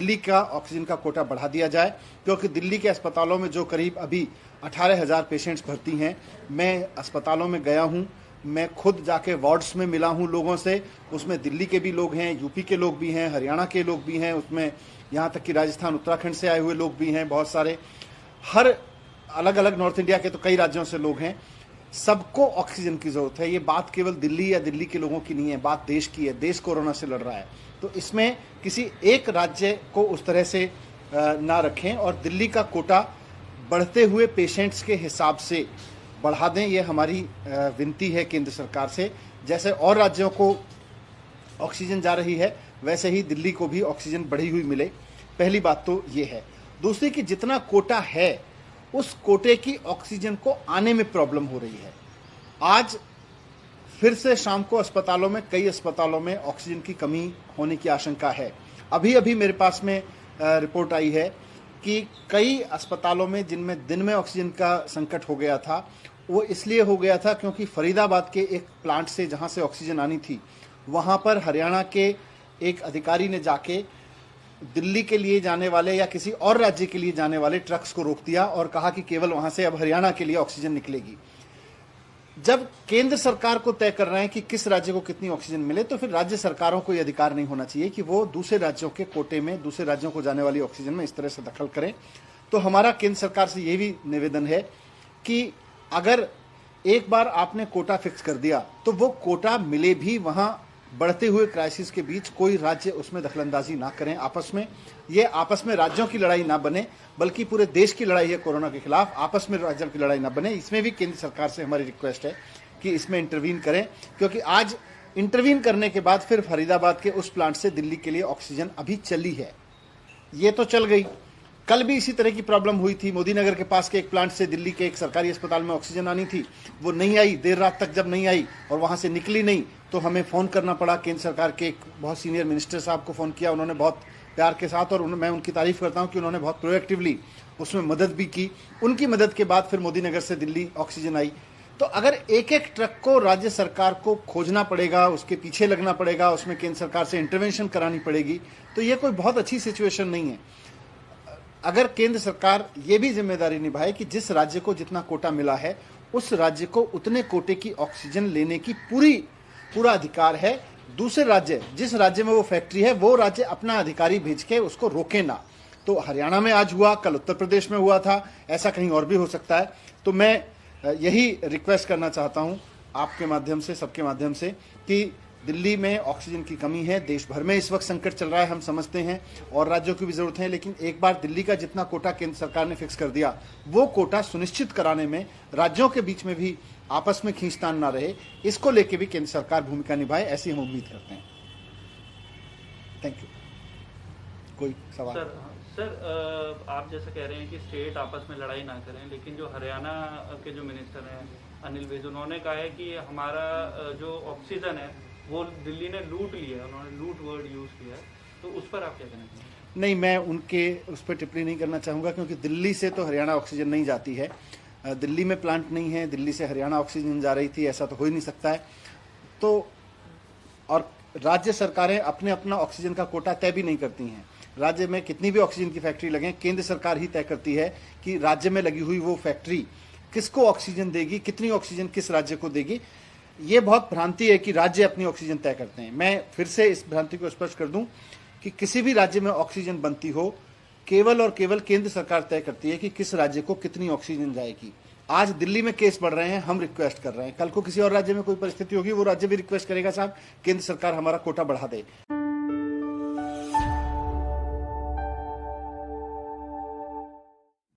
दिल्ली का ऑक्सीजन का कोटा बढ़ा दिया जाए, क्योंकि दिल्ली के अस्पतालों में जो करीब अभी 18,000 पेशेंट्स भर्ती हैं, मैं अस्पतालों में गया हूं, मैं खुद जाके वार्ड्स में मिला हूं लोगों से, उसमें दिल्ली के भी लोग हैं, यूपी के लोग भी हैं, हरियाणा के लोग भी हैं, उसमें यहाँ तक कि राजस्थान उत्तराखंड से आए हुए लोग भी हैं, बहुत सारे, हर अलग अलग नॉर्थ इंडिया के तो कई राज्यों से लोग हैं। सबको ऑक्सीजन की जरूरत है। ये बात केवल दिल्ली या दिल्ली के लोगों की नहीं है, बात देश की है। देश कोरोना से लड़ रहा है, तो इसमें किसी एक राज्य को उस तरह से ना रखें और दिल्ली का कोटा बढ़ते हुए पेशेंट्स के हिसाब से बढ़ा दें। ये हमारी विनती है केंद्र सरकार से। जैसे और राज्यों को ऑक्सीजन जा रही है, वैसे ही दिल्ली को भी ऑक्सीजन बढ़ी हुई मिले। पहली बात तो ये है। दूसरी कि जितना कोटा है, उस कोटे की ऑक्सीजन को आने में प्रॉब्लम हो रही है। आज फिर से शाम को अस्पतालों में, कई अस्पतालों में ऑक्सीजन की कमी होने की आशंका है। अभी अभी मेरे पास में रिपोर्ट आई है कि कई अस्पतालों में जिनमें दिन में ऑक्सीजन का संकट हो गया था, वो इसलिए हो गया था क्योंकि फरीदाबाद के एक प्लांट से जहां से ऑक्सीजन आनी थी, वहां पर हरियाणा के एक अधिकारी ने जाके दिल्ली के लिए जाने वाले या किसी और राज्य के लिए जाने वाले ट्रक्स को रोक दिया और कहा कि केवल वहां से अब हरियाणा के लिए ऑक्सीजन निकलेगी। जब केंद्र सरकार को तय कर रहे हैं कि किस राज्य को कितनी ऑक्सीजन मिले, तो फिर राज्य सरकारों को यह अधिकार नहीं होना चाहिए कि वो दूसरे राज्यों के कोटे में, दूसरे राज्यों को जाने वाली ऑक्सीजन में इस तरह से दखल करें। तो हमारा केंद्र सरकार से यह भी निवेदन है कि अगर एक बार आपने कोटा फिक्स कर दिया, तो वो कोटा मिले भी वहां बढ़ते हुए क्राइसिस के बीच कोई राज्य उसमें दखलंदाजी ना करें आपस में। ये आपस में राज्यों की लड़ाई ना बने, बल्कि पूरे देश की लड़ाई है कोरोना के खिलाफ, आपस में राज्यों की लड़ाई ना बने। इसमें भी केंद्र सरकार से हमारी रिक्वेस्ट है कि इसमें इंटरवीन करें, क्योंकि आज इंटरवीन करने के बाद फिर फरीदाबाद के उस प्लांट से दिल्ली के लिए ऑक्सीजन अभी चली है, ये तो चल गई। कल भी इसी तरह की प्रॉब्लम हुई थी। मोदी नगर के पास के एक प्लांट से दिल्ली के एक सरकारी अस्पताल में ऑक्सीजन आनी थी, वो नहीं आई, देर रात तक जब नहीं आई और वहां से निकली नहीं, तो हमें फ़ोन करना पड़ा। केंद्र सरकार के एक बहुत सीनियर मिनिस्टर साहब को फ़ोन किया, उन्होंने बहुत प्यार के साथ, और मैं उनकी तारीफ़ करता हूँ कि उन्होंने बहुत प्रोएक्टिवली उसमें मदद भी की। उनकी मदद के बाद फिर मोदी नगर से दिल्ली ऑक्सीजन आई। तो अगर एक एक ट्रक को राज्य सरकार को खोजना पड़ेगा, उसके पीछे लगना पड़ेगा, उसमें केंद्र सरकार से इंटरवेंशन करानी पड़ेगी, तो ये कोई बहुत अच्छी सिचुएशन नहीं है। अगर केंद्र सरकार ये भी जिम्मेदारी निभाए कि जिस राज्य को जितना कोटा मिला है, उस राज्य को उतने कोटे की ऑक्सीजन लेने की पूरा अधिकार है। दूसरे राज्य, जिस राज्य में वो फैक्ट्री है, वो राज्य अपना अधिकारी भेज के उसको रोके ना। तो हरियाणा में आज हुआ, कल उत्तर प्रदेश में हुआ था, ऐसा कहीं और भी हो सकता है। तो मैं यही रिक्वेस्ट करना चाहता हूं आपके माध्यम से, सबके माध्यम से, कि दिल्ली में ऑक्सीजन की कमी है। देश भर में इस वक्त संकट चल रहा है, हम समझते हैं, और राज्यों की भी जरूरत है। लेकिन एक बार दिल्ली का जितना कोटा केंद्र सरकार ने फिक्स कर दिया, वो कोटा सुनिश्चित कराने में राज्यों के बीच में भी आपस में खींचतान ना रहे, इसको लेके भी केंद्र सरकार भूमिका निभाए, ऐसी हम उम्मीद करते हैं। Thank you. कोई सवाल? सर, आप जैसा कह रहे हैं कि स्टेट आपस में लड़ाई ना करें, लेकिन जो हरियाणा के जो मिनिस्टर हैं अनिल विज, उन्होंने कहा है कि हमारा जो ऑक्सीजन है वो दिल्ली ने लूट लिया है। उन्होंने लूट वर्ड यूज़ किया है, तो उस पर आप क्या कहना चाहेंगे? नहीं, मैं उनके उस पर टिप्पणी नहीं करना चाहूँगा, क्योंकि दिल्ली से तो हरियाणा ऑक्सीजन नहीं जाती है। दिल्ली में प्लांट नहीं है, दिल्ली से हरियाणा ऑक्सीजन जा रही थी, ऐसा तो हो ही नहीं सकता है। तो और राज्य सरकारें अपने अपना ऑक्सीजन का कोटा तय भी नहीं करती हैं। राज्य में कितनी भी ऑक्सीजन की फैक्ट्री लगे, केंद्र सरकार ही तय करती है कि राज्य में लगी हुई वो फैक्ट्री किसको ऑक्सीजन देगी, कितनी ऑक्सीजन किस राज्य को देगी। ये बहुत भ्रांति है कि राज्य अपनी ऑक्सीजन तय करते हैं। मैं फिर से इस भ्रांति को स्पष्ट कर दूं कि किसी भी राज्य में ऑक्सीजन बनती हो, केवल और केवल केंद्र सरकार तय करती है कि किस राज्य को कितनी ऑक्सीजन जाएगी। आज दिल्ली में केस बढ़ रहे हैं, हम रिक्वेस्ट कर रहे हैं, कल को किसी और राज्य में कोई परिस्थिति होगी, वो राज्य भी रिक्वेस्ट करेगा, साहब केंद्र सरकार हमारा कोटा बढ़ा दे।